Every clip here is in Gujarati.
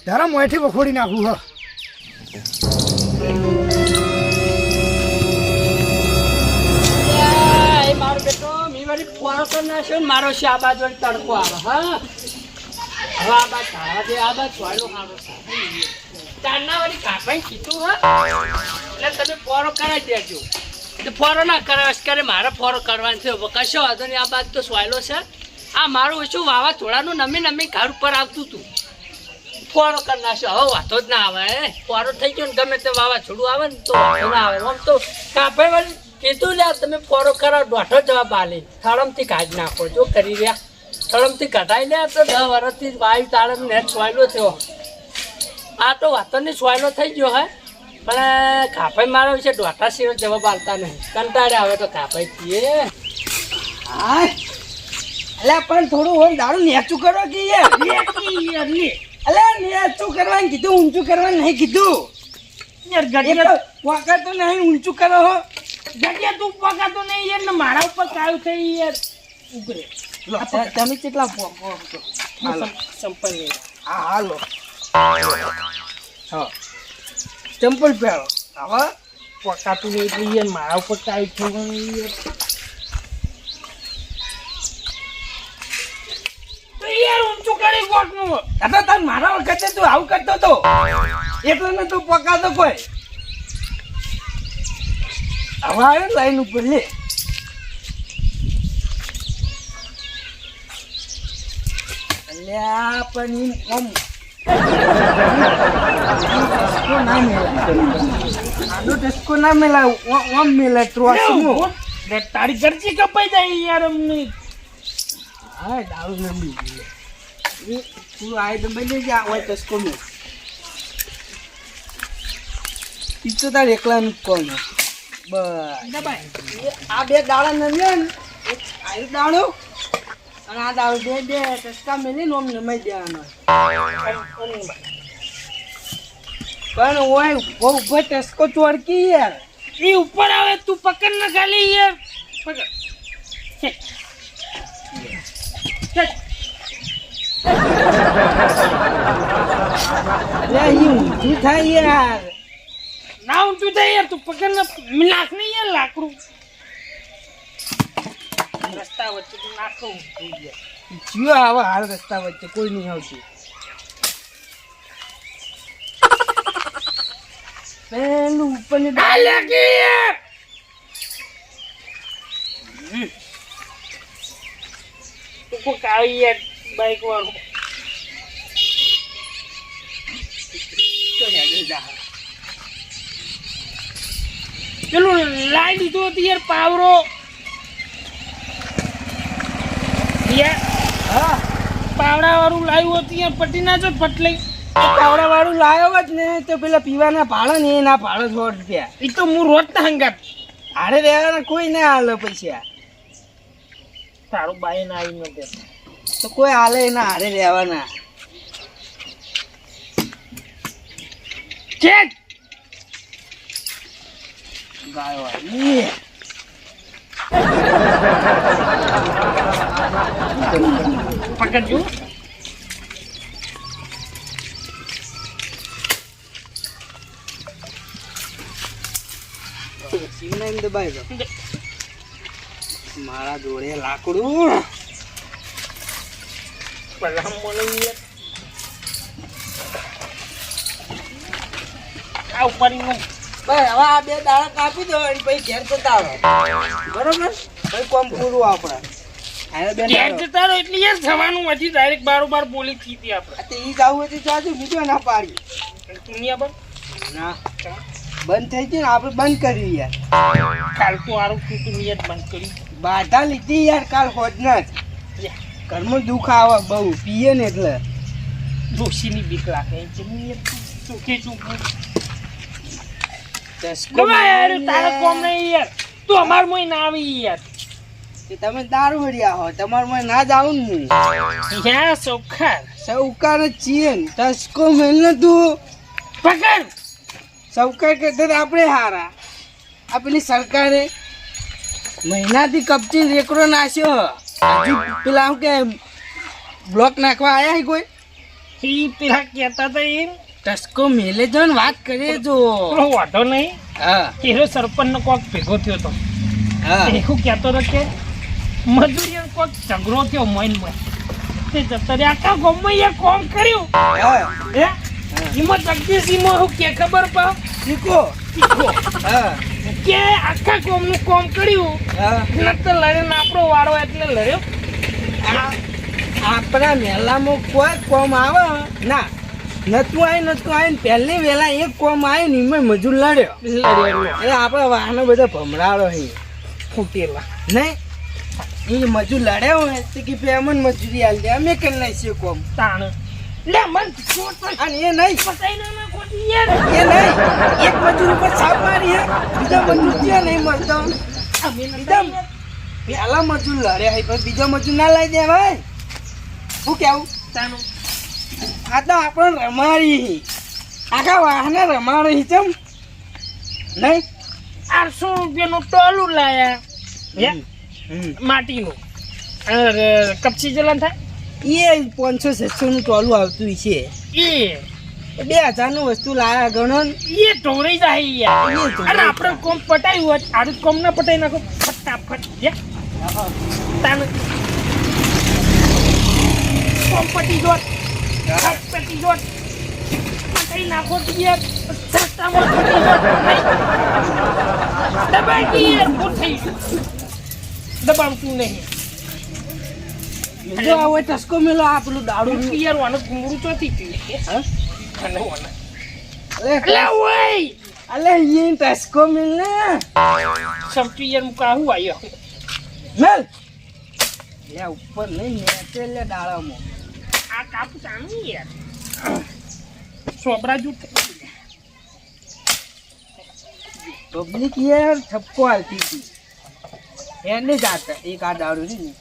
તારા મોંથી વખોડી નાખું હ મારો બેટો મીવાળી ફોરો તો નાખ્યો ને મારો શાબાદ વળી તડકો આવે હા હવે આ બાદ તારા જે આ બાદ વાળો ખાડો ચારના વાળી કાપાઈ કીધું હા એટલે તમે ફોરો કરાવી દેજો ફોરો ના કરાવે કરે મારે ફોરો કરવાનો છે કશો વાંધો નહીં આ બાદ તો સોયલો છે આ મારું ઓછું વાવાઝોડાનું નમી નમી ઘર ઉપર આવતું હતું ફોરો કરી નાખ્યો હવે વાંધો જ ના આવે ફોરો થઈ ગયો ને ગમે તે વાવાઝોડું આવે ને તો વાંધો ના આવે આમ તો કાપાઈ વાળી કીધું લ્યા તમે ફોરો કરાવો દોઢો જવાબ આલે થળમથી કાઢી નાખો જો કરી રહ્યા થળમથી કઢાઈ લે તો 10 વર્ષથી વાયુ તાળમ ને સોયલો થયો આ તો વાતોની સોયલો થઈ ગયો હે પણ કાપાઈ મારો વિશે દોઢા સિવાય જવાબ આલતા નહીં કંટાળે આવે તો કાપાઈ થઈએ હા અલ્યા પણ થોડું ઓર દારૂ નેચું કરો કે યાર અલ્યા નેચું કરવાનું કીધું ઊંચું કરવાનું નહીં કીધું યાર ગડિયા વાકા તો નહીં ઊંચું કરો હો જગ્યા તું પકાતો નહીં યાર ને મારા ઉપર કાયું થઈ યાર ઉભરે તમે કેટલા પોકો છો સંપલ હા હાલો હા ચંપલ પહેરો હવે પકાતું નહીં એટલે યાર મારા ઉપર કાયું થયું યાર તો યાર ઊંચું કરી કોટનું આ તો મારા વખતે તું આવું કરતો તો એટલે ને તું પકાતો કોઈ હવે આવે લાઈન ઉપર લે અલ્યા પણ આમ આનો ટસ્કો ના મેલા ઓમ મેલા ત્રોસમો તારી ગરજી કપાઈ જાય યાર અમને હા દારૂ નંબી ગયો તું આય તો બની જા ઓય ટસ્કો મે ઈ તો તાર એકલાનું કોણ બસ આ બે દાડા નમ્યા ને એક આયુ દાડો અને આ દાડો બે ટસ્કા મેલી નોમ નમાઈ દેવાનો પણ ઓય બહુ ઉભો ટસ્કો ચોરકી યાર એ ઉપર આવે તું પકડ ના ખાલી યાર પકડ અરે ઈ ઊંચું થાય યાર ના ઊંચું થાય યાર તું પકડ ના નાખ નહીં યાર લાકડું રસ્તા વચ્ચે તું નાખો જીઓ આવા હાલ રસ્તા વચ્ચે કોઈ નહીં આવતું પેલું ઉપર ને તું કોઈ કાવી યાર બાઈક વાળું પેલું લાઈ દીધું હતું યાર પાવરો હા પાવડા વાળું લાવ્યું હતું યાર પટી ના જો ફટલાઈ પાવડા વાળું લાવ્યો જ ને તો પેલા પીવાના ભાડા ને એના ભાડા 100 રૂપિયા એ તો હું રોજ ના હંગાત હારે રહેવાના કોઈ ના હાલે પૈસા તારું બાઈ ના આવી નથી તો કોઈ હાલે એના હારે રહેવાના ચેક ગાયવા પકડજો સિમના એમ દબાઈ દો મારા જોડે લાકડું પહેલા મને આ ઉપર નું બસ હવે આ બે દાડા કાપી દો અને પછી ઘેર જતા આવે બરોબર પછી કોમ પૂરું આપણે આને બે ઘેર જતા રહો એટલે યાર થવાનું નથી ડાયરેક્ટ બારોબાર બોલી કીધી આપણે તે ઈ જાવું હતી ચાલુ બીજો ના પાડી દુનિયા પર ના બંધ થઈ ગઈ ને આપણે બંધ કર્યું યાર કાલ તો આરું તું નિયત બંધ કરી બાધા લીધી યાર કાલ હોજના જ ઘરમાં દુઃખ આવે બહુ પીએ ને એટલે ડોશીની બીક લાગે છે નિયત ચોખ્ખી ચોખ્ખું ચસ્કો યાર તારા કોમ નહીં યાર તું અમાર મોય ના આવી યાર તમે દારૂ વળ્યા હો તમારે મને ના જાવ ને યા સૌખાર સૌકાર જ છીએ ને ટસ્કો મેલ ને તું પકડ સૌકાર કરતા આપણે હારા આ પેલી સરકારે મહિનાથી કપચી રેકડો નાખ્યો હજી પેલા શું કે બ્લોક નાખવા આવ્યા કોઈ ઈ પેલા કહેતા હતા એમ ટસકો મેલે જો ને વાત કરીએ જો. પેલો વાંધો નહીં હા એનો સરપંચનો કોક ભેગો થયો તો હા એવું કહેતો હતો કે મજૂરીનો કોક ઝઘડો થયો મોઈનમાં તે જતા રહ્યા આખા ગામમાં એ કોમ કર્યું હા હે એમાં જગદીશીમાં હું કે ખબર પા શીખો. શીખો હા કે આખા ગામનું કોમ કર્યું હા નતો લડ્યો ને આપણો વાળો એટલે લડ્યો આપણા મેલામાં કોઈ કોમ આવે ના નતું આવીને પહેલી વેલા એક કોમ આવ્યો ને એમાં મજૂર લડ્યો એટલે આપણા વાહનો બધા ભમરાળો અહીં ફૂટેલા નહીં એ મજૂર લડ્યા હોય તો કે પેમન મજૂરી આલ દે અમે કરી નાખીએ કોમ તાણ લે મન છોડ અને એ નહીં પતાઈ ના ખોટી યાર એ નહીં એક મજૂર ઉપર છાપ મારી હે બીજા મજૂર ત્યાં નહીં મળતો બીજા પહેલા મજૂર લડ્યા હોય પણ બીજો મજૂર ના લઈ દે ભાઈ શું કેવું તાનું આ તો આપણે રમાડી આખા વાહને રમાડી ચમ નહીં 800 રૂપિયાનું ટોલું લાયા હે માટીનું અરે કપચી જલન થાય એ 500-600 નું ટોલું આવતું છે એ 2000 નું વસ્તુ લાયા ગણો ને. એ ઢોળી જાય યાર અને આપણે કોમ પટાયું હોત આડું કોમ ના પટાઈ નાખો ફટાફટ હે તાન કોમ પટી જોત પટી જોત પટાઈ નાખો તો યાર સસ્તામાં પટી જોત દબાઈ ગઈ યાર ફૂટ થઈ દબાવતું નહીં જો આ હોય ટસકો મેલો આ પેલું દારૂ યાર વાનો કુમરું ચોથી પીએ હા અને વાના અલે અલે ઓય અલે એ ટસકો મેલ ને સમટી યાર મુકા હું આયો મેલ લે ઉપર નહીં નેચે લે ડાળામાં આ કાપુ તાનું યાર સોબરા જૂઠ પબ્લિક યાર ઠપકો આલતી હતી એને જાત એક આ દારૂ ની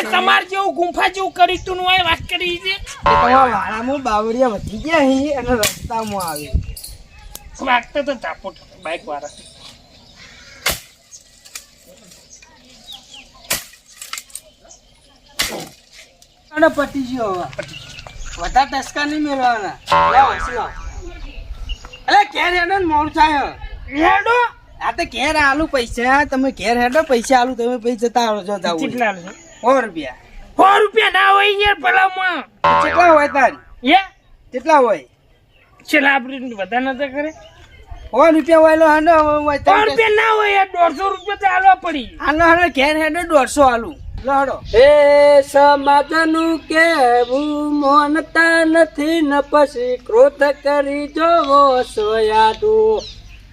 તમાર જેવું ગુંફા જેવું કરી તું નું વાત કરી છે તમારા વાળામાં બાવળિયા વધી ગયા હી અને રસ્તામાં આવે વાગતો તો ચાપો બાઈક વાળા અને પટી ગયો હવે વધારે ટસકા નહીં મેળવાના લાવો લાવો અલે ઘેર હેડો ને મોડું થાય હેડો આ તો ઘેર આલુ પૈસા તમે ઘેર હેડો પૈસા આલુ તમે પૈસા જતા આવજો જાવ કેટલા છે 100 રૂપિયા 100 રૂપિયા ના હોય યાર ભલામાં કેટલા હોય તાર હે કેટલા હોય છેલ્લા આપણે બધા નતા કરે 100 રૂપિયા હોય લો હાનો હોય 100 રૂપિયા ના હોય યાર 150 રૂપિયા તો આલવા પડી હાલો હાલો ઘેર હેડો 150 આલુ લો હેડો એ સમાજનું કેવું મોનતા નથી ન પછી ક્રોધ કરી જોવો સોયાદુ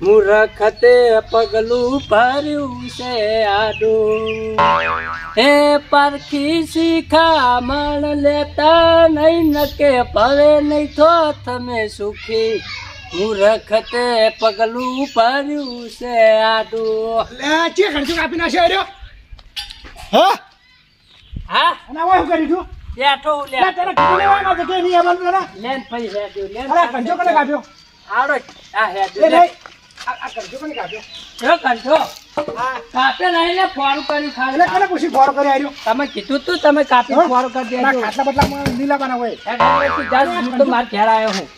મૂર્ખતે પગલું ભર્યું છે આડું હે પરખી શિખામણ લેતા નહીં ન કે ભવે નહીં તો તમે સુખી મૂર્ખતે પગલું ભર્યું છે આડું લે ચે ખર્ચો કાપી નાખ્યો રહ્યો હા હા અને આવા શું કરી તું બેઠો લે લે તને કીધું લેવાનો છે કે નહીં આવવાનું તને લેન પઈ હેડ્યો લેન અરે ખર્ચો કોને કાપ્યો આડો આ લે હેડ્યો ભાઈ આ ખર્ચો કોને કાપ્યો જો કંઠો કાપે નહીં લે ફોરું કર્યું એટલે ખાલી કોને પૂછી ફોર કરી આવ્યો તમે કીધું તું તમે કાપી હા? ફોરું કરી ના દેજો ખાટલા બટલામાં નહીં લાવવાના હોય હું તો માર ઘેર આવ્યો હું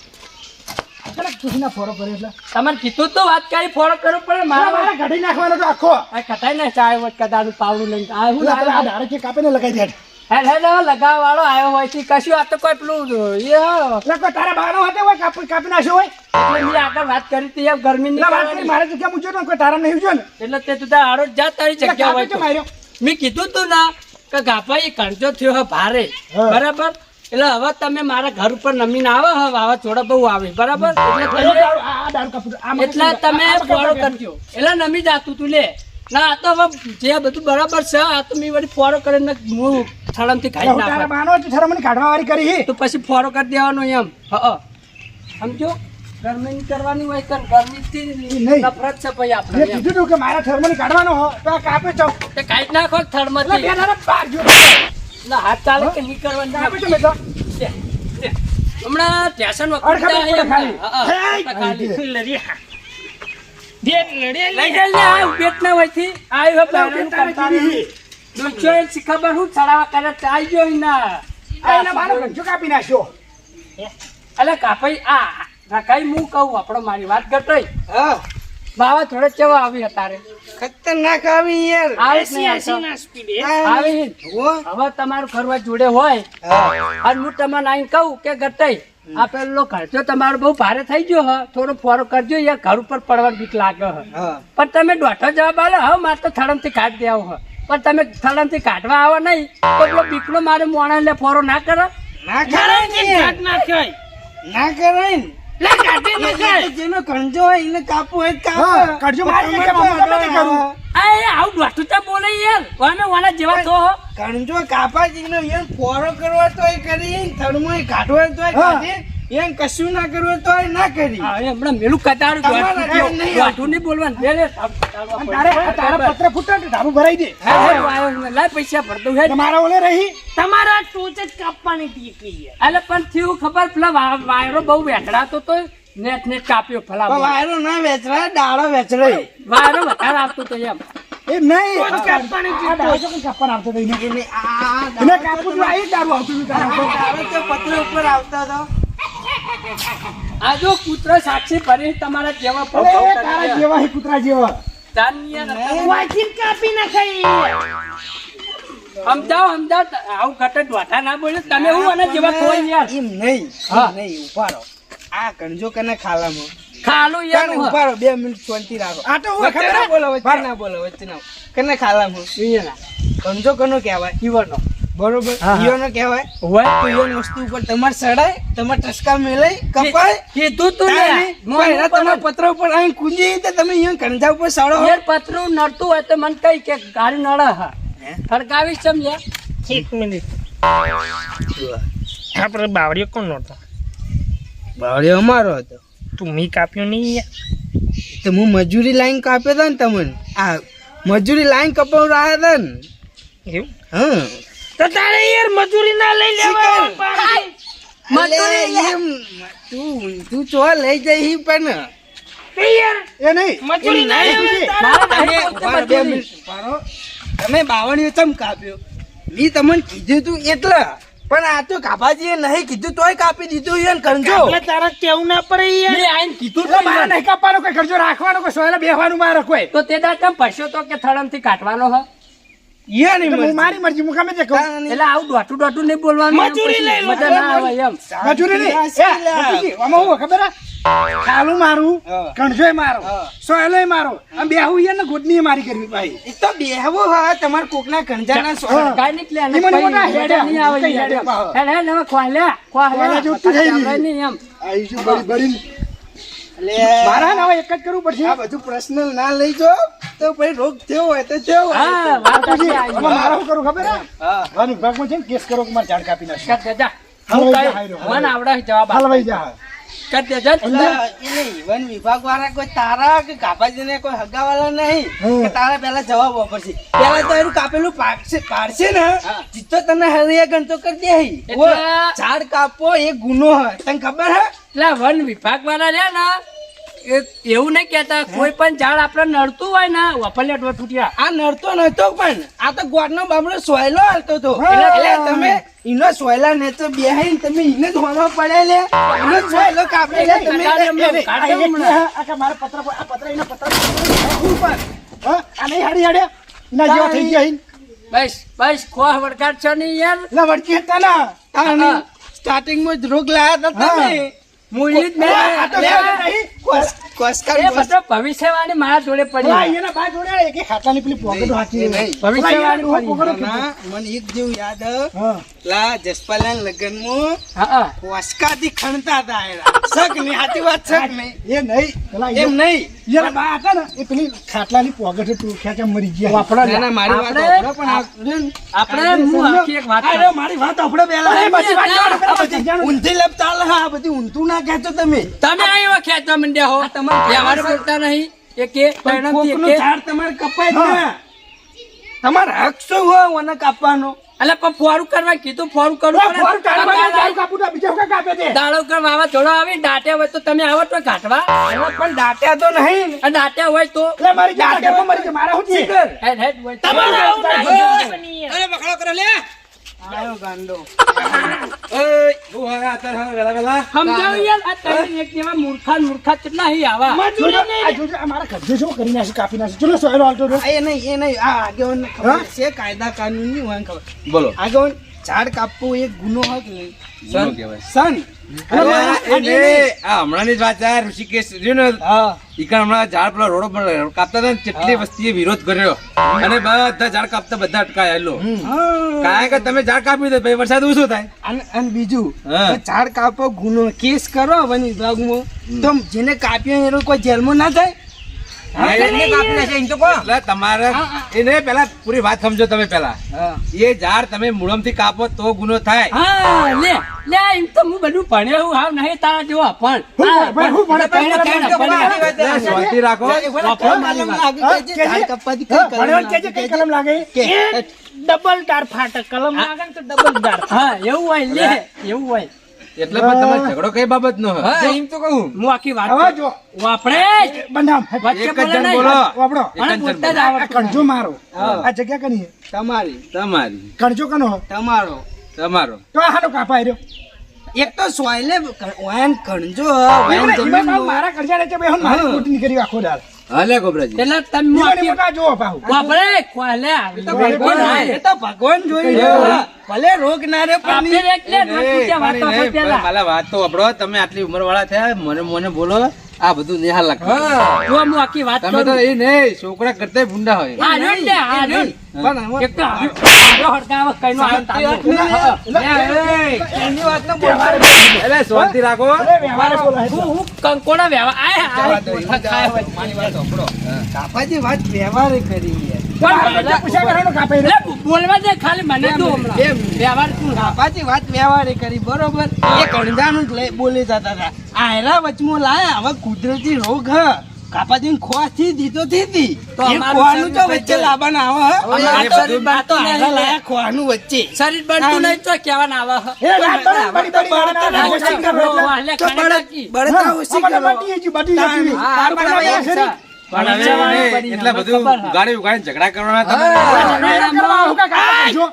એટલે પૂછીને ફોરો કર્યો એટલે તમારે કીધું તો વાત કરી ફોરો કરવું પડે મારા મારા મારા ઘડી નાખવાનો તો આખો આ કટાઈ ને ચાય વટ કદાનું પાવડું લઈને આ હું આ ડાયરેક્ટ કે કાપીને લગાવી દે હેડ હેડ લગાવ વાળો આવ્યો હોય છે કશું આ તો કોઈ પેલું એ એટલે કોઈ તારા બાનો હાથે હોય કાપી નાખ્યો હોય એટલે મેં આગળ વાત કરી હતી એમ ગરમી એટલે વાત કરી ની મારે જગ્યા મૂક્યો ને કોઈ તારા નહીં જો ને એટલે તે તું તાર આડો જા તારી એટલે જગ્યા હોય કાપી તો. કેમ આવ્યો મેં કીધું તું ના કે ગાભા એ કરજો થયો હે ભારે હા. બરાબર એટલે હવે તમે મારા ઘર ઉપર નમીને આવો હવે વાવાઝોડા બહુ આવે બરાબર એટલે તમે આ દારૂ કાપી એટલે તમે ફોરો કરજો એટલે નમી જાતું તું લે ના આ તો હવે જે બધું બરાબર છે આ તો મેં વળી ફોરો કરીને હું થળમથી ખાઈ તારા નાખો બાનો શરમની કાઢવા વાળી કરી તો પછી ફોરો કરી દેવાનો એમ સમજો ગરમી કરવાની હોય તો ગરમીથી નહીં. નફરત છે ભાઈ મેં આપણે એમ. કીધું તું કે મારા થર્મોની કાઢવાનો હો તો આ કાપે છો તે કાઢી નાખો એટલે થળમાંથી બે દાડા બહાર જો ના હાથ ચાલે કે નહીં કરવાનું કાપે છો મેં તો હમણાં સ્ટેશન અડખા પર પડે ખાલી. ખાલી લડી લઈ જાય ને આ પેટના વયથી આવ્યો પહેરવાનું કરતા નહીં. દોસ્તો એ ખબર હું ચડાવા કરે ચાઈ ગયો ના આ એના બાનો ઘંટો કાપી નાખ્યો અલે કાપાઈ આ રકાઈ હું કહું આપણો મારી વાત ગટાઈ હા બાવા થોડે કેવા આવી હતારે ખતરનાક આવી યાર આવી ઓ હવે તમારું ઘરવા જોડે હોય હા અને હું તમને આઈને કહું કે ગટાઈ આ પેલો ખર્ચો તમારો બહુ ભારે થઈ ગયો હ થોડો ફોરો કરજો યાર ઘર ઉપર પડવાની બીક લાગે હ હા પણ તમે દોઢો જવાબ આલો હવે મારે તો થડમથી કાઢી દેવો હ પણ તમે થડમથી કાઢવા આવો નહીં તો પેલો બીકનો મારે મોણા લે ફોરો ના કરો ના કરાય ને યાર. ના કરાય ને જેનો કંજો હોય એને કાપવું હોય તો હા, કાપો. કાઢજો, મારે કેમ આમ ગમે તે કરું? આ એ આવું દોઢું તો બોલે યાર વામે વાના જેવા તો હો. કંજો કાપા જીનો એને ફોરો કરવો તોય કરી થડમાં કાઢવો હોય તોય હા. કાઢી એને કશું ના કરવું હોય તોય ના કરી હા, એ હમણાં મેલું કટારું તમારા કામ નહીં. દોઢું નહીં બોલવાનું લે લે અને તારા પત્ર ફૂટે ને ઢાબુ ભરાઈ દે લાય પૈસા ભરતું હે તમારા ઓલે રહી તમારા ટોચ જ કાપવાની ટીકી અલે પણ થયું ખબર પેલા વાયરો બહુ વેઠડાતો તો નેટ નેટ કાપ્યો પણ ફલા વાયરો ના વેચરાય ડાળો વેચરાય વાયરો વધારે આવતો તો એમ એ નહીં આ ડાળો તો કોઈ કાપવાનો આવતો તો એને. એને આ એને કાપવું તો આ દારૂ આવતું હતું તારા. ડાળો તો પત્ર ઉપર આવતો હતો આ જો કૂતરો સાક્ષી ભરી તમારા જેવા અરે એ તારા જેવા હે કૂતરા જેવા સમજાવ આવું ઘટે દોઢા ના બોલ્યો તમે હું અને જેવા કોઈ યાર એમ નહીં હા. એમ નહીં ઉપાડો આ કંજો કને ખાલામાં ખાલું યાર કને ઉપાડો 2 મિનિટ શાંતિ રાખો આ તો હું વચ્ચે ખબર ના હે? બોલો વચ્ચે ના બોલો વચ્ચે ના કને ખાલામાં કંજો કનો કહેવાય ઈવરનો બરોબર હા, હા. ઈયોનો કહેવાય હોય તો ઈયોની વસ્તુ ઉપર તમારે સડાય તમારે ટસકા મેલાય કપાય કીધું તું ને તારે પહેલા તમારા પત્ર ઉપર આવીને કૂંજી તો તમે ઈયોને કંજા ઉપર સડો યાર પતરું નડતું હોય તો મને કઈ કે ગાડી નડે હા હે? ફરકાવી સમજ્યા એક મિનિટ આપણે બાવળીઓ કોણ નહોતો બાવળિયો અમારો હતો તું મી કાપ્યો નહીં યાર. તો હું મજૂરી લાઈન કાપ્યો હતો ને તમને આ મજૂરી લાઈન કપાવડા હતા ને એવું હા તો તારે યાર મજૂરી ના લઈ લેવા અલે એમ તું ચો લઈ જઈ પણ એ નહીં મજૂરી ના લેવા મારા તમે ઉભા રહો, 2 મિનિટ ઉભા રહો. તમે બાવળીઓ ચમ કાપ્યો મી તમને કીધું તું એટલે પણ આ તો કાપાજીએ નહીં કીધું તોય કાપી દીધું યાર કંજો એટલે તારા કેવું ના પડે યાર મેં આઈને કીધું તો તો મારે યાર. નહીં કાપવાનો કોઈ ખર્ચો રાખવાનો કોઈ સોયલા બેહવાનું મારે કોઈ તો તે દાડ તમે પૈસો તો કે થડમથી કાઢવાનો હ યાર ની તો હું મરજી. મારી મરજી હું ગમે તે કહું તાની- એટલે આવું દોઢું નહીં બોલવાનું એમ મજૂરી પછી લઈ લો. મજા ના આવે એમ મજૂરી નહીં સાચી એ, આમાં હું ખબર હે ખાલું મારું હા. કણજોય મારો હા. સોયલોય મારો આમ બેહું યાર ને ગોદની મારી કરવી ભાઈ એ તો બેહવો હા તમારા કોકના કંજાના હા. સોળ કાંઈ નીકળે અને ઈ મને પછી મોટા મજા હેડ્યા, નહીં આવે કઈ યાર. હેડ્યા પાહો. હેડ, હેડ, હવે ખોલ્યા. ખોલ્યા જેવું થઈ રહ્યું. આપણે નહીં એમ. આઈશું બળી બળીને. એટલે મારા ને હવે એક જ કરવું પડશે આ બધું પર્સનલ ના લઈ જો તો પછી રોગ થયો હોય તો થયો હોય હા, વાત પછી સાચી આવી. હવે મારે શું કરવું ખબર હે હા વન વિભાગમાં છે ને કેસ કરો કે મારે ઝાડ કાપી નાખશે કર દેજા. હલવાઈ હું જા, કઈ- હાયરો, મને આવડે છે જવાબ આપ. હલવાઈ જા કર દેજા. એટલે એ નહીં, વન વિભાગ વાળા કોઈ તારા કે કાપાજીને કોઈ હગાવાલા નહીં હમ. કે તારા પહેલા જવાબ વાપરશે પહેલા તો એનું કાપેલું પાડશે ને હા. જીતો તને હરિયા ગણતો કરી દે એટલે- ઝાડ કાપો એ ગુનો હે તને ખબર હે એટલે વન વિભાગ વાળા રહ્યા ને એ એવું નહીં કેતા કોઈ પણ ઝાડ આપણે નડતું હોય ને વફલિયા ડોર તૂટ્યા આ નડતો નતો પણ આ તો ગોળનો બાબલો સોયલો હાલતો હતો હા. એટલે તમે ઈનો સોયલા ને તો બેહીને તમે ઈને જ હોનો પડે લે ઈનો જ સોયલો કાપે લે તમે કાઢે હમણાં, એ- કાઢે આ એક હમણાં. આ કે મારા પત્ર આ પત્ર એના પત્ર ઉપર હા આ નહીં હાડી હાડ્યા એના જેવા થઈ ગયા અહીં બસ બસ ખોહ વળગાડ છે નહીં યાર એટલે વળકી હતા ને તાની હા. સ્ટાર્ટિંગમાં જ રોગ લાયા હતા તમે મૂળિયું જ મેં આ તો લે. નહીં કોસ્કાર એ બધો ભવિષ્યવાણી મારા જોડે પડી પેલા એના બા જોડે એક ખાતાની પેલી પોકેટ હાકી એ નહીં. ભવિષ્યવાણી પેલા પડી. પોકેટ ના, મને એક જેવું યાદ હે. હા લા જસપાલના લગ્નમાં હા હા. કોસ્કાથી ખણતા હતા એરા. શક નહીં, સાચી વાત શક નહીં. એ નહીં પેલા એમ નહીં. યાર બા હતા ને એ પેલી ખાટલાની પોકેટ ટૂંખ્યા કે મરી ગયા ના, ના, મારી વાત આપણે- સાંભળો, પણ આપણે હું આખી એક વાત અરે કરું. મારી વાત આપણે પહેલા અરે, એ બધી વાત ના, જાણો, બધી જાણો. ઊંધી લપ ચાલે હા, આ બધી ઊંધું ના કહેતો તમે. તમે આવ્યો ખેંચવા માંડ્યા હો તમારે વ્યવહાર બોલતા નહીં એકે પણ પરિણામથી કોકનું એકે. ઝાડ તમારે કપાય જ હા. ના. તમારે હક શું હોય ઓને કાપવાનો? અલા પણ ફોરું કરવા કીધું ફોરું કરવું એ પડે. ફોર કાઢવા જાય કાપું તો બીજા શું કાપે તે દાડો કર વાવાઝોડો આવી દાટ્યા હોય તો તમે આવો તો કાઢવા હવે પણ દાટ્યા તો નહીં ને. અને દાટ્યા હોય તો એટલે મારી જાત ઘરમાં મરી ગઈ, મારા શું છે? હેડ હેડ હોય તો. તમારે આવું ના કરવાનું યાર. અરે બકડો કરો લે. આયો ગાંડો. સમજાવું યાર આ તમે એક જેવા મૂર્ખા કેટલા અહીં આવા જોજો, આ જોજો, આ મારા ઘરજો શું કરી નાખી, કાપી નાખી. ચલો સોયલો હાલતો રહ્યો. એ નહીં આ આગેવાનને ખબર હા? છે કાયદા કાનૂનની હોય ને ખબર. બોલો આગેવાન ઝાડ કાપવું એક ગુનો હોય કે નહીં? શું કહેવાય? સન હમણાં ની વાત છે ઋષિકેશ રહ્યું ને હા ઈકણ હમણાં ઝાડ પેલા રોડો પર કાપતા હતા ને કેટલી વસ્તીએ વિરોધ કર્યો અને બધા ઝાડ કાપતા બધા અટકાયેલો કારણ કે તમે ઝાડ કાપી દો પછી વરસાદ ઓછો થાય અને બીજું હા. કે ઝાડ કાપો ગુનો કેસ કરો વન વિભાગમાં તો જેને કાપ્યો એનો કોઈ જેલમાં ના જાય. એટલે તમારે એને પેલા પૂરી વાત સમજો તમે પેલા એ ઝાડ તમે મૂળમથી કાપો તો ગુનો થાય હા લે એમ તો હું બધું ભણ્યો હું હાવ નહીં તારા જેવો પણ ભાઈ, હું ભણે, એટલે શાંતિ રાખો માલમ લાગે હા? કે જે ઝાડ કાપવાથી હા, કઈ કલમ ભણ્યો કે લાગે છે, કઈ કલમ લાગે? ડબલ ડાર ફાટે કલમ લાગે ને તો ડબલ ડાર હા એવું હોય લે એવું હોય એટલે પણ તમારો ઝઘડો કઈ બાબત નો હોય એમ તો કહું હું આખી વાત હવે જો, આપણે બંધામ. વચ્ચે એક જ બોલે જણ નહીં. બોલો વાપરો. એક જ જણ બોલતા જ બોલો. આ કણજો મારો. આ જગ્યા કની? તમારી તમારી કણજો કનો? તમારો તમારો તો આ હાનો કાપા આર્યો? એક તો સોયલે વાયન કણજો એમાં વાયન એમાં જમીન મારા કણજા ને છે, ભાઈ, હું મારી ખોટ નહીં કરી આખો દાળ. હાલે ગોબરાજી એટલે તમે ઈવોને આખી મોટા જોવો પાહુ. વાપરે કોલે એ તો ભગવાન જોઈ ભલે રોગ ના રે પણ આપણે એટલે નહીં, વાતો નહીં, પેલા માલા વાત તો સાંભળો. તમે આટલી ઉંમર વાળા થયા મને બોલો આ બધું નિહાલ લાગે જો હું આખી વાત તમે તો કરું એ નહીં છોકરા કરતા ભૂંડા હોય આ રહ્યો ને, આ રહ્યો ને. પણ આમાં એક તો આ હડકાવે કઈનો આવે તાંડો. એની વાત ન બોલ. એટલે શાંતિ રાખો અરે, વ્યવહારે બોલાય તો. હું કંકોડા વેવા આય ખાય હોય. કાપાજી વાત વ્યવહારે કરી યાર. મારા કણજા પૂછ્યા કરવાનો કાપે એટલે રહ્યો. બોલવા દે ખાલી મને તો હમણાં. એમ. વ્યવહાર શું રાખ. કાપાજી વાત વ્યવહારે કરી બરોબર એ કણજાનું જ બોલે જતા હતા આયરા વચમાં લાયા હવે કુદરતી રોગ હ કાપાજી ખોસ થી દીધો થી તો એ અમારું ખોવાનું તો શરીર વચ્ચે બચે. લાવવાના આવે હવે આ એ તો બધું આ તો આયરા લાયા ખોવાનું વચ્ચે શરીર બનતું નહીં તો કહેવાના આવે. એ રાત બળી બળી ના ઓછી કરો એટલે. વાલે તો ખાને નાખી. બળતરા ઓછી અમારે કરો બટી હજી બટી જતી. હા, તારું પણ બનાવ્યા હવે છે ને? પણ હવે પડી એને એટલે હવે બધું ખબર હા. ઉગાડી ઉગાડીને ઝઘડા કરવાના તમે વેરા કરવા આવું કાકા કાકા જો.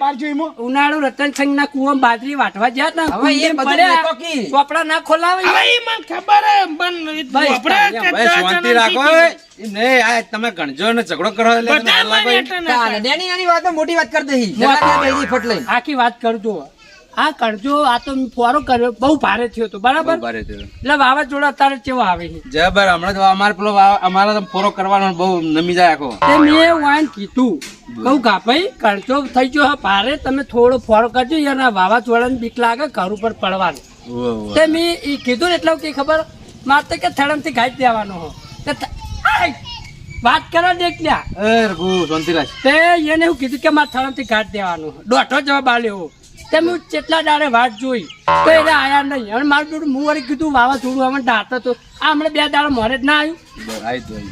બહાર જો એમાં. ઉનાળુ રતનસિંહ ના કુવામાં બાજરી વાટવા ગયા તા હવે એ બધું પડ્યા. લેતો કી. ચોપડા ના ખોલાવે હવે ઈ મને ખબર હે પણ ભાઈ, આપણે ભાઈ, ભાઈ શાંતિ રાખો એ નહીં આ તમે ગણજો ને ઝઘડો કરો એટલે તમે હાલ લાગો. આખી વાત કરજો આ કરજો આ તો મેં ફોરો કર્યો બહુ ભારે થયો હતો બરાબર બહુ ભારે થયો. એટલે વાવાઝોડા અત્યારે કેવો આવે છે જબર હમણાં તો અમારે પેલો અમારે તો ફોરો કરવાનો બહુ નમી જાય આખો તે મેં વાઈન કીધું કહું કા ભાઈ કરજો થઈ ગયો હા ભારે તમે થોડો ફોરો કરજો યાર આ વાવાઝોડાની બીક લાગે ઘર ઉપર પડવાનું ઓહો, ઓહો. તે મેં એ કીધું ને એટલે કે ખબર મારે તો કે થડમથી ઘાટ દેવાનો હો તે આય! વાત કરો દેખ લ્યા એ રઘુ શાંતિ રાખ. તે એને એવું કીધું કે મારે થડમથી ઘાટ દેવાનો દોઢો જવાબ આલ્યો તે મેં કેટલા દાડે વાત જોઈ તો એને આયા નહીં અને મારું જોડું હું વળી કીધું વાવાઝોડું અમે દાંત હતો આ હમણાં 2 દાડા મોરે જ ના આવ્યું બસ, આઈ તો આઈ.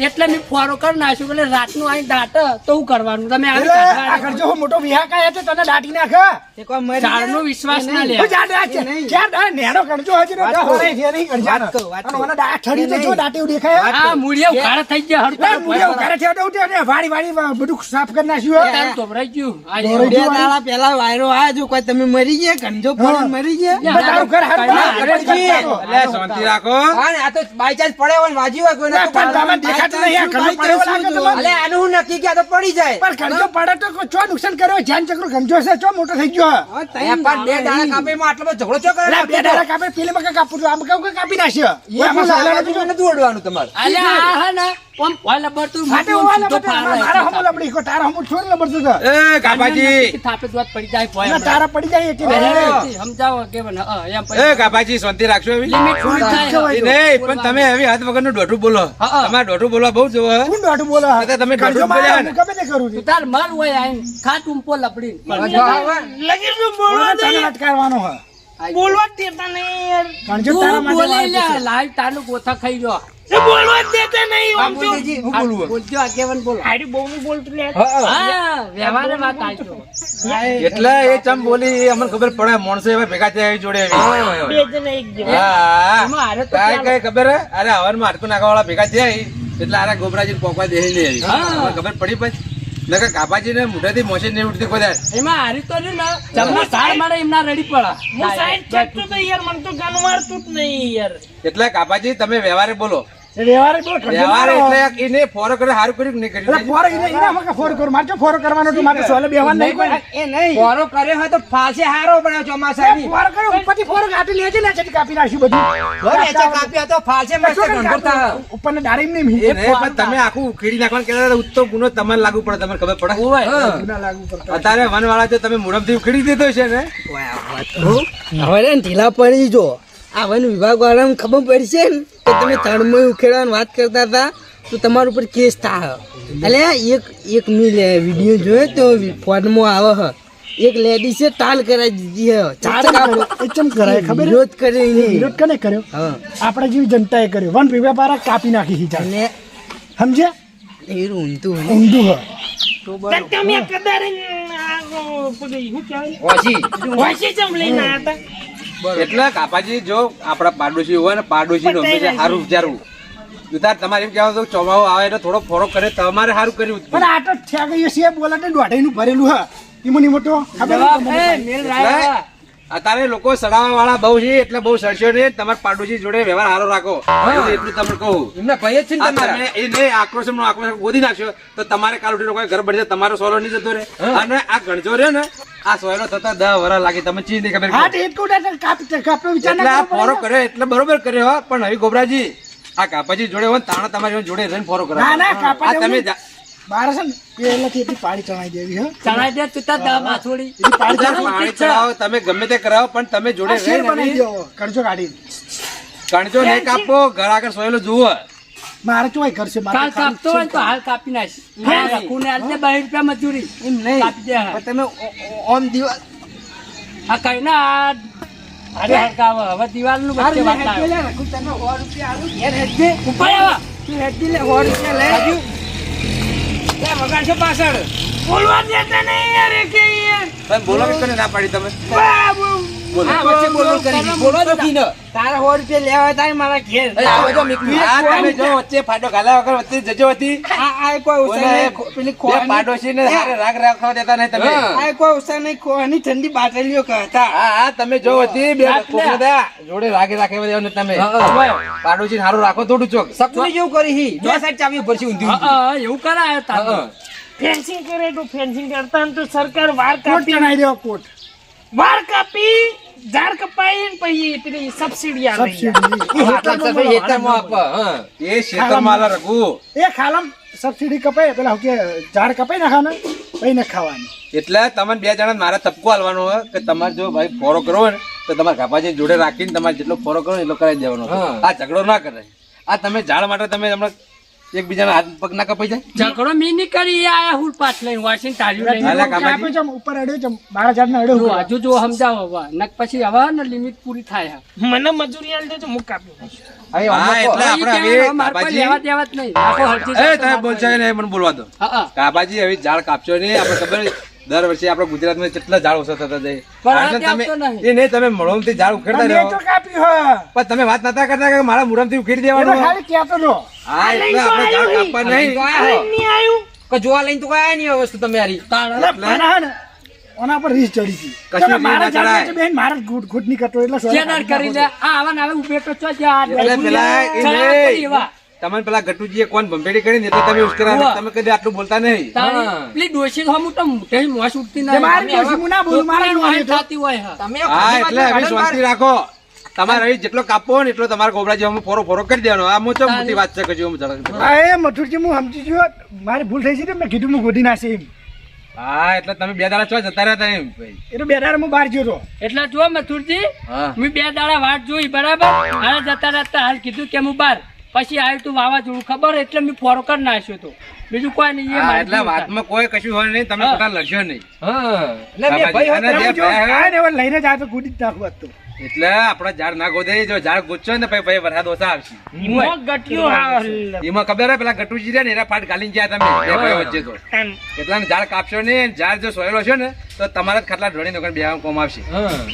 એટલે મેં ફોરો કરી નાખ્યું એટલે રાતનું અહીં દાંત તો હું કરવાનું તમે આવી એટલે આ કાઢવા કરજો હું મોટો વિહા કાંઈ હતો તને દાટી નાખે. એક વાર મરી જાય. ઝાડનો વિશ્વાસ ના લે હું જાણ રાખ છે. ક્યાં દાળ નેનો કણજો હજી તો વાત દસ કહું. વર્ષ થયા નહીં કણજાનો. વાત કહું, વાત અને કહું. મને દાળ ઠરી તો જો દાંતે એવું દેખાય. આ મૂળિયા ઉઘાડા થઈ ગયા એટલે મૂળિયા ઉઘાડા થયા તો ઉઠ્યા ને વાળી વાળી બધું સાફ કરી નાખ્યું. તારું ધોવરાઈ ગયું આ ધોવરાઈ બે દાડા પહેલા વાયરો આયો જો કોઈ તમે મરી ગયા ગંજો પડે મરી ગયા પણ તારું ઘર હારું કઈ ના, બના, અરે ઘર એટલે શાંતિ રાખો આ તો બાય ચાન્સ પડે હોય વાજી હોય કોઈને ના, પણ તમે દેખાતું નહીં, આ ઘરનો પડેલો લાગે તમને. અલે આનું હું નક્કી કે આ તો પડી જાય પણ ગંજો પડે તો ચો નુકસાન કર્યો ધ્યાન ચક્ર ગંજો છે ચો મોટો થઈ ગયો. બે દાડા કાપીમાં આટલો બધો ઝઘડો ચો એટલે બે દાડા કાપે પેલી માં કાપું છું આમ કહું કે કાપી નાખ્યો. આમાં સાલા નથી જોયું. દોડવાનું તમારે અલ્યા આ હે ને ઓમ ઓય લબડતું હાટે ઓમ ઓવાલા સીધો બધા ફાળો મારા એટલે હમું લબડી કો તારા હમું છોડ લબડતું તો. એ કાપાજી થાપે દોત પડી જાય પોય ના, તારા પડી જાય એકે હમણાં. સમજાવો કે બને એમ એ પછી કાપાજી શાંતિ રાખશો એવી લિમિટ પૂરી થાય એ નહીં પણ તમે એવી હાથ વગરનું દોઢું બોલો હા. તમારે દોઢું બોલવા બહુ જોવો હે. કોણ દોઢું બોલો? તો તમે ગંજો દોઢું મારે બોલ્યા ને. હું ગમે તે કરું છું. તું તાર મર હોય આઈન ખાટ ઉંપો લપડી લગી શું બોલવા તને દે અટકાવવાનો હે. બોલવા જ દેતા નહીં યાર ગંજો તારા તું માટે બોલે વાળું લે છે. લાઈવ તાનું ગોથા ખાઈ ગયો એ બોલવા જ દેતા નહીં આમ તો બોલજો આગેવાન બોલો હારી બહુ નહીં બોલતું લે હા વ્યવહારે વાત આવજો એટલે એ ચમ બોલી એ અમને ખબર પડે માણસો એવા ભેગા થયા એવી જોડે એવી. બે જણા એક જેવા હા એમાં હારે તો કાંઈ ચાલે. કઈ ખબર હે અરે હવારમાં હાડકું નાખવા વાળા ભેગા થયા એટલે આરા ગોબરાજી પોકવા દે નહીં એવી. હા. તમને ખબર પડી પછી નકર કાપાજી ને મોઢેથી મોસી નહીં ઉઠતી કોઈ દાડે. એમાં હારી તો રહ્યું ને જમણા ઝાડ મારે એમના રેડી પડે હું સાઈડ ચેકતો તો યાર મને તો ગાનું મારતું જ નહીં યાર. એટલે કાપાજી તમે વ્યવહારે બોલો. એ વ્યવહારે બોલો, ઠંડી વ્યવહારે મારો. એટલે એને ફોરો કરે સારું કર્યું કે નહીં એટલે કર્યું? ફોરો એને આમાં કે ફોરો કરો. મારે તો ફોરો કરવાનો તો મારે સોલે બેહવાનું નહીં કોઈ. એ નહીં ફોરો કર્યો હોય તો ફાંસે હારો બનાવ્યો ચોમાસાની ફોરો કરો, ઉપરથી ફોરો કાઢી લેજે ને, છેલ્લી કાપી નાખ્યું બધું. કાપ્યા તો ફાંસે મસ્ત ગણગોતા. ઉપરને ડાળી એમ નહીં. એ નહીં, પણ તમે આખું ઉખેડી નાખવાનું કહેતા હતા, ઉત્તો ગુનો તમારે લાગુ પડે, તમને ખબર પડે? ના લાગુ પડતા. અત્યારે વનવાળા તો તમે મુરમથી ઉખેડી દીધો છે ને. હવે ને ઢીલા પડી જો આ વન વિભાગ વાળાને ખબર પડશે ને કે તમે તળમય ઉખેડવાની વાત કરતા હતા તો તમારા ઉપર કેસ થાય. એટલે એક મેં વિડીયો જોયો તો ફોનમાં આવે હ એક લેડીઝે ટાલ કરાવી દીધી હ ઝાડ કાપો એ ચમ કરાય ખબર છે? વિરોધ કરે નહીં. વિરોધ કને કર્યો? હા આપણા જેવી જનતાએ કર્યો. વન વિભાગ વાળા કાપી નાખી છે ઝાડ. અને સમજ્યા? એ ઊંધું હોય. ઊંધું હ. તાર તમે કદાર શું કહેવાય વાસી ચમ લઈને આયા હતા. એટલે કાપાજી જો આપણા પાડોશી હોય ને પાડોશી નો હંમેશા સારું વિચારવું. ઉતાર તમારે એમ કહેવા ચોમાવો આવે એટલે થોડો ફોરો કરે તમારે સારું કર્યું. પણ આ તો ઠેક છે બોલા દોઢાઈનું ભરેલું હ. ઈમો મોટો ખબર જવાબ તમને? એ મેલ રાયા. અત્યારે લોકો સડાવા વાળા બહુ છે એટલે બહુ સડશો ને તમારા પાડોશી જોડે વ્યવહાર સારો રાખો. એટલું તમને કહું. એમના ભાઈ જ છે ને આ તમારા. તમે એને આક્રોશ ગોદી નાખશો તો તમારે કાલ ઉઠીને કોઈ ઘર બનશે, તમારો સોલો નહીં જતો રહે. અને આ ગણજો રહ્યો ને આ સોયલો થતા 10 વર્ષ લાગે, તમે ચીજ નહીં ખબર હા પડે. તો એક કોટા કાપનો વિચાર એટલે આ ના ફોરો કરો. કરે એટલે બરોબર કર્યો હો. પણ હવે ગોબરાજી આ કાપાજી જોડે હોય ને તાણા તમારી જોડે રહીને ફોરો કરે. ના ના કાપા આ તમે બાર છે ને પહેલાથી એટલી પાડી ચણાઈ દેવી હ. ચણાઈ દે તું તાર દામાં થોડી. એટલી પાડી બધા પાણી ચડાવો, તમે ગમે તે કરાવો પણ તમે જોડે શેર રહીને બનાવી દો કરજો કાઢી. કણજો નહીં કાપો, ઘર આગળ સોયલો જુઓ. મારે ચોય કરશે મારે કાલ કાપતો હોય ને તો હાલ કાપી નાખ. હા, રખુને આલ દે 22 રૂપિયા મજૂરી. એમ નહીં કાપી દે હા. પણ તમે ઓમ દિવાલ આ કઈ ના અરે હરકાવ હવે દિવાલનું વચ્ચે વાત આવે. રાખું તમે 100 રૂપિયા આલું ઘેર હેડજે. ઉપર આવા. તું હેડજી લે 100 રૂપિયા લે. બાજુ. લે વગાડશો પાછળ. બોલવા દેતા નહીં યાર એ કે યાર. તમે બોલો કે કોને ના પાડી તમે? બાબુ. બોલો. હા, વચ્ચે બોલો કરી. બોલો તો કીને. તારા 100 રૂપિયા લેવા થાય મારા ઘેર. એ આવો જો મીકુ. આ તમે જો વચ્ચે ફાટો ગાલા વગર વચ્ચે જજો હતી. આ કોઈ ઉસા બોલે, નહીં પેલી બે ખોવાની પાડોશીને હારે રાગ રાખવા દેતા નહીં તમે. આ કોઈ ઉસા નહીં ખોવાની ઠંડી બાટલીઓ કહેતા. હા હા તમે જો હતી બે રાખ લે. કોકને દા. જોડે રાગે રાખે દેવા ને તમે. પાડોશીને હારું રાખો થોડું ચોક. સપની જેવું કરી હી. જો સાઈડ ચાવી ઉપર છે ઊંધી. હા એવું કરાય તાર. ફેન્સિંગ કરે તો ફેન્સિંગ કરતા ને તો સરકાર વાર કોટ કાપી ચણાઈ દેવો કોટ. વાર કાપી ઝાડ કપાઈ ને પછી પેલી સબસિડી આવે સબસિડી એ શેતરમાં આલા રઘુ. એ ખાલમ સબસિડી કપાય પેલા હું કે ઝાડ કપાઈ નાખવાના પછી ને ખાવાની. એટલે તમને બે જણા મારે તપકો હાલવાનો હોય કે તમારે જો ભાઈ ફોરો કરવો હોય ને તો તમારે કાપાજી જોડે રાખીને તમારે જેટલો ફોરો કરો ને એટલો કરાવી દેવાનો. આ ઝઘડો ના કરે. આ તમે ઝાડ માટે તમે હમણાં એકબીજાના હાથ પગ ના કપાઈ જાય. ઝઘડો મી ની કરી આયા હુલ પાછ લઈને વાસીને તાળીઓ લઈને. હાલે કાપાજી. આપે છે ઉપર અડ્યો છે મારા ઝાડને અડ્યો જો ઉપર. હજુ જો સમજાવો હવે નક પછી હવે ને લિમિટ પૂરી થાય. મને મજૂરી આલ દેજો હું કાપી નાખીશ. હા એટલે આપણે હવે મારે કોઈ કાપાજી લેવા દેવા જ નહીં. આખો હરજી એ જાય તો તમે મારે બોલશો નહીં, મને બોલવા દો. હા, હા. કાપાજી હવે ઝાડ કાપશો નહીં. આપણે ખબર છે, દર વર્ષે આપણે ગુજરાતમાં કેટલા ઝાડ ઓછા થતા જાય. પણ આ અને તમે ત્યાં તો નહીં. એ નહીં તમે મળોમથી ઝાડ ઉખેડતા મેં રહ્યો તો કાપ્યું હ. પણ તમે વાત નતા કરતા કે મારા મુરમથી ઉખેડી એ તો દેવાનું. ખાલી કહેતો હતો. હા એટલે આપણે ઝાડ કાપવા નહીં. નહીં આવ્યું કે જોવા લઈને તો કઈ નહીં વસ્તુ તમે યારી. એટલે પણ હા ને, ઓના પર રીસ ચડી ગઈ. કશું ચાલો, મારા રીસ ના ઝાડને ચડાય. તો બેન મારા જ ઘૂંટ નહીં કરતો એટલે સોય ચેનર કરી લે. આ આવા ને આવે ઉભે તો ચો જા. એટલે પેલા એ ચણા કરી નહીં. એવા. તમને પેલા ગટુજીએ કોણ ભંભેડી કરીને એટલે તમે ઉશ્કેરા ઉવ્વ. તમે કદી આટલું બોલતા નહીં. તારી પેલી ડોશી તો હમું તો મોઢે મોસ ઉઠતી તે મારી ડોશી હું ના બોલું, મારા છોકરાને ડોશી તો. થતી હોય હા. હા એટલે હવે શાંતિ રાખો. તમારે હવે જેટલો કાપવો હોય ને એટલો તમારે ગોબરાજી અમે ફોરો ફોરો કરી દેવાનો. આ હું ચમ મોટી વાત છે કે જો હું ઝડપ. હા એ મથુરજી હું સમજી ગયો. મારી ભૂલ થઈ છે મેં કીધું હું ગોદી નાખી એમ. હા એટલે તમે બે દાડા ચો જતા રહ્યા એમ ભાઈ. એ તો બે દાડા હું બહાર ગયો હતો. એટલે જો મથુરજી હા મેં 2 દાડા વાટ જોઈ બરાબર હાલ જતા રહેતા હાલ કીધું કે હું બાર પછી આવ્યું તું વાવાઝોડું ખબર એટલે મેં ફોરો કરી નાખ્યો તો બીજું કોઈ નહીં. એ હા, મારી એટલે ભૂલ વાતમાં કોઈ કશું હોય નહીં. તમે હા. પોતા લડશો નહીં. થાય. અને જે તમે જો ભાઈ હોય, આ ને હવે લઈને જાય તો ગોદી જ નાખું આજ તો. એટલે આપડા ઝાડ ના ગોદે. જો ઝાડ ગોચો ને પછી વરસાદ ઓછા આવશે. મોં ગટ્યો હાલ. એમાં ખબર હોય પેલા ગટુજી રહ્યા ને એના ફાટ ગાલીને ગયા તમે બે ભાઈઓ વચ્ચે તો. એમ. એટલા ઝાડ કાપશો ને ઝાડ જો સોયલો છે ને તો તમારા જ ખાટલા ઢોળી નોકર બે કોમ આવશે.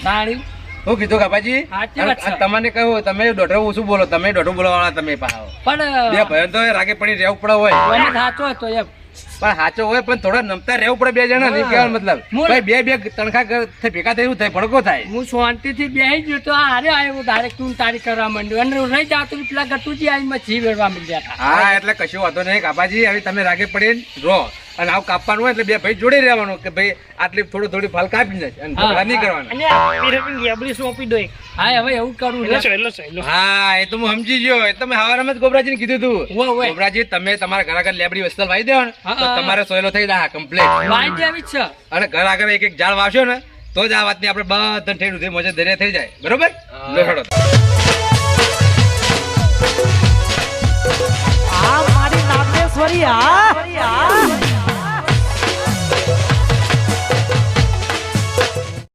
તાળી. શું કીધું કાપાજી? સાચી વાત છે. અને તમને કહ્યું તમે દોઢો ઓછું બોલો. તમે દોઢું બોલવાવાળા તમે પાછા. બે પણ ભાઈઓ તો રાગે પડી રહેવું પડે હોય. મને થાતો હતો એમ પણ સાચો હોય પણ થોડા નમતા રહેવું પડે બે જણા નહીં કહેવાનો મતલબ મૂળ- ભાઈ બે તણખા ભેગા થાય એવું થાય ભડકો થાય હું શાંતિથી બેસી ગયો તો હારે આવ્યો ડાયરેક્ટ તું તારી કરવા માંડ્યો અને રહી જાતું પેલા ગટુજી આવી મચ્છી વેરવા માંડ્યા હતા હા એટલે કશું વાંધો નહીં કાપાજી હવે તમે રાગે પડીને રહો અને આવું કાપવાનું હોય એટલે બે ભાઈ જોડે રહેવાનું કે ભાઈ આટલી થોડી ફાલ કાપી નાખ અને ઝઘડા નહીં કરવાના. અને પીરપીન ગેબલી સોંપી દો એક. હા હવે એવું કરું એલો લે. છો, એલો છો, એલો. હા એ તો હું સમજી ગયો એ તમે હવારમાં જ ગોબરાજીને કીધું હતું હોવે, હોવે. ગોબરાજી તમે તમારા ઘર આગળ લેબડી વસ્તલ વાવી દેવો ને હા, તો હા. તમારે સોયલો થઈ જાય કમ્પ્લીટ વાઈ દેવી જ છે અને ઘર આગળ એક ઝાડ વાવશો ને તો જ આ વાતની આપણે બધા ઠેર સુધી મોજે દરિયા થઈ જાય બરોબર લો હેડો. આ મારી નાગેશ્વરી આ